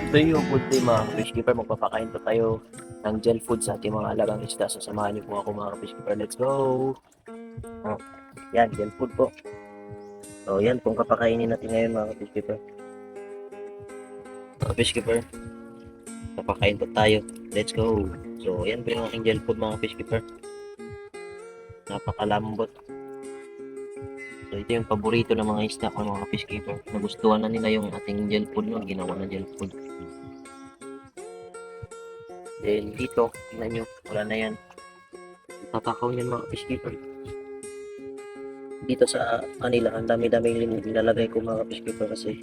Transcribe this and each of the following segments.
So yung food day mga ka-fish keeper, magpapakain po tayo ng gel food sa ating mga alagang isda. So samahan niyo po ako mga ka-fish keeper. Let's go! Oh, yan, gel food po. So yan pong kapakainin natin ngayon mga ka-fish keeper. Mga ka-fish keeper, papakain po tayo. Let's go! So yan po yung aking gel food mga ka-fish keeper. Napakalambot. So ito yung paborito ng mga isda ko mga ka-fish keeper. Nagustuhan na nila yung ating gel food nun, ginawa na gel food. Then dito, tingnan nyo, wala na yan. Tatakaw niyan mga fish keeper. Dito sa kanila, ang dami-daming nilalagay ko mga fish keeper kasi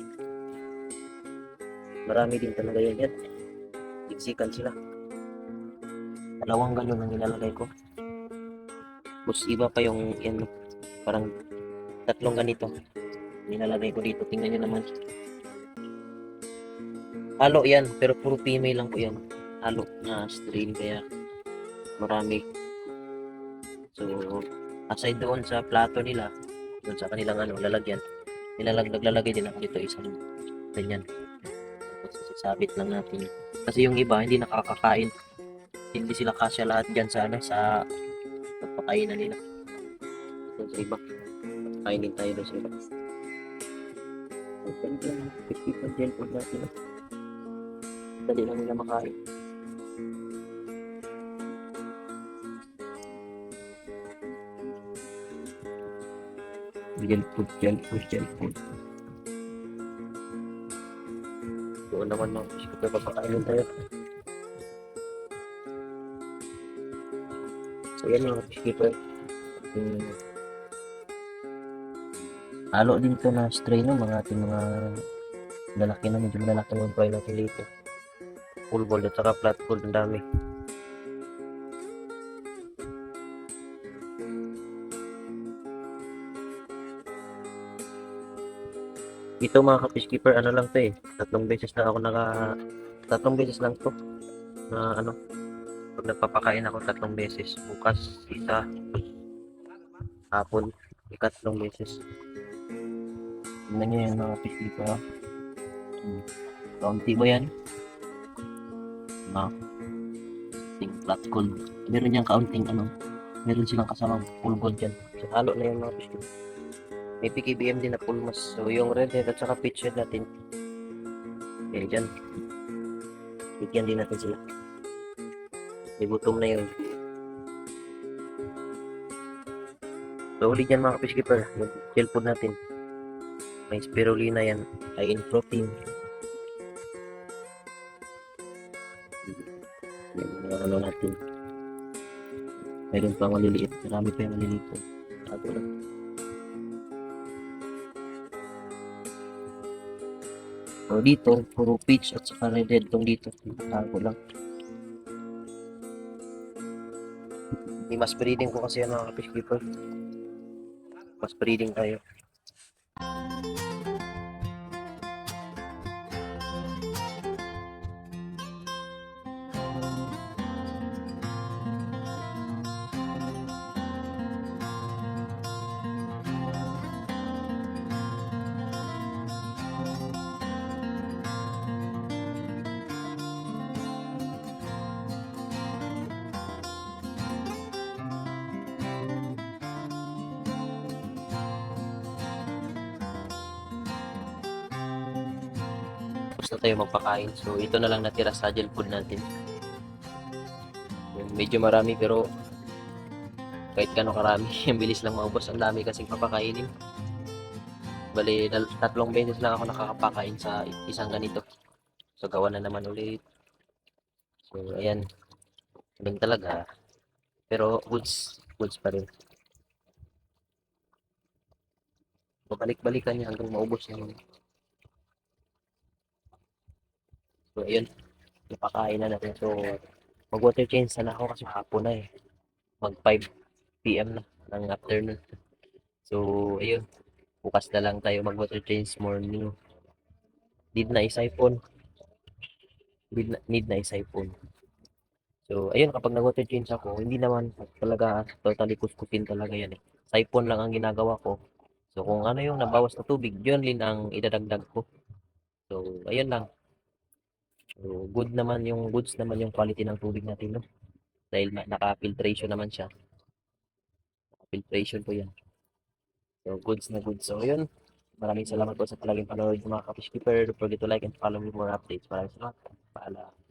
marami din talaga yun yan. Siksikan sila. Dalawang galon ang nilalagay ko. Tapos iba pa yung yan, parang tatlong ganito. Nilalagay ko dito. Tingnan nyo naman. Halo yan, pero puro female lang po yan. Halo na strain kaya marami. So, aside doon sa plato nila, doon sa kanilang lalagyan, lalagay din ako dito isang ganyan. Tapos sasabit lang natin. Kasi yung iba hindi nakakakain. Hindi sila kasya lahat diyan sa sa pagpakainan nila. Doon sa iba. Kainin tayo doon sa iba. Ganda ng pipipan dyan po natin. Dali lang nila makain. Gel food. Doon naman mga fish keeper, papakainin tayo. So yan mga fish keeper. Halo din ito na strain ng mga ating mga lalaki na medyo lalaki ng fry natin dito. Full gold at saka flat gold, ang dami. Ito mga ka-fish keeper, ano lang to eh. Tatlong beses lang to na pag nagpapakain ako 3 beses. Bukas, isa, hapon, ikatlong beses. Tingnan nyo yung mga fish keeper. Kaunti ba yan? Kaunting flat gold. Meron niyang kaunting meron silang kasamang full gold dyan. So halo na yung mga fish keeper. May PKBM din na full mas. So yung red head at saka pitch head natin. Okay, dyan. Bigyan din natin sila. May gutom na yun. So ulit yan mga fish keeper. Yung gel food natin. May spirulina yan. High in protein. Yung mga natin. Meron pa maliliit. Marami pa yung maliliit. Tago lang. So dito, puro peach at saka red head tong dito. Tago lang. Mas breeding ko kasi yan mga fish keeper. Mas breeding tayo. Tapos na tayo magpakain. So ito na lang natira sa gel food natin. Medyo marami pero kahit kano karami, ang bilis lang maubos. Ang dami kasing papakainin. Bali, 3 beses lang ako nakakapakain sa isang ganito. So gawa na naman ulit. So ayan. Galing talaga. Pero goods pa rin. Babalik-balikan niya hanggang maubos naman. So ayun. Napakain na natin. So mag water change sana ako kasi hapon na eh. Mag 5 PM na ng afternoon. So ayun. Bukas na lang tayo mag water change morning. Need na isiphon. Need na isiphon. So ayun, kapag nag water change ako, hindi naman talaga totally kuskusin talaga yan eh. Siphon lang ang ginagawa ko. So kung ano yung nabawas na tubig, yun din ang idadagdag ko. So ayun lang. So, goods naman yung quality ng tubig natin, no? Dahil naka-filtration naman siya. Filtration po yan. So, goods na goods. So, yun. Maraming salamat po sa palaging panonood ng mga Kapish Keeper. Don't forget to like and follow me for more updates. Maraming salamat. Paalam.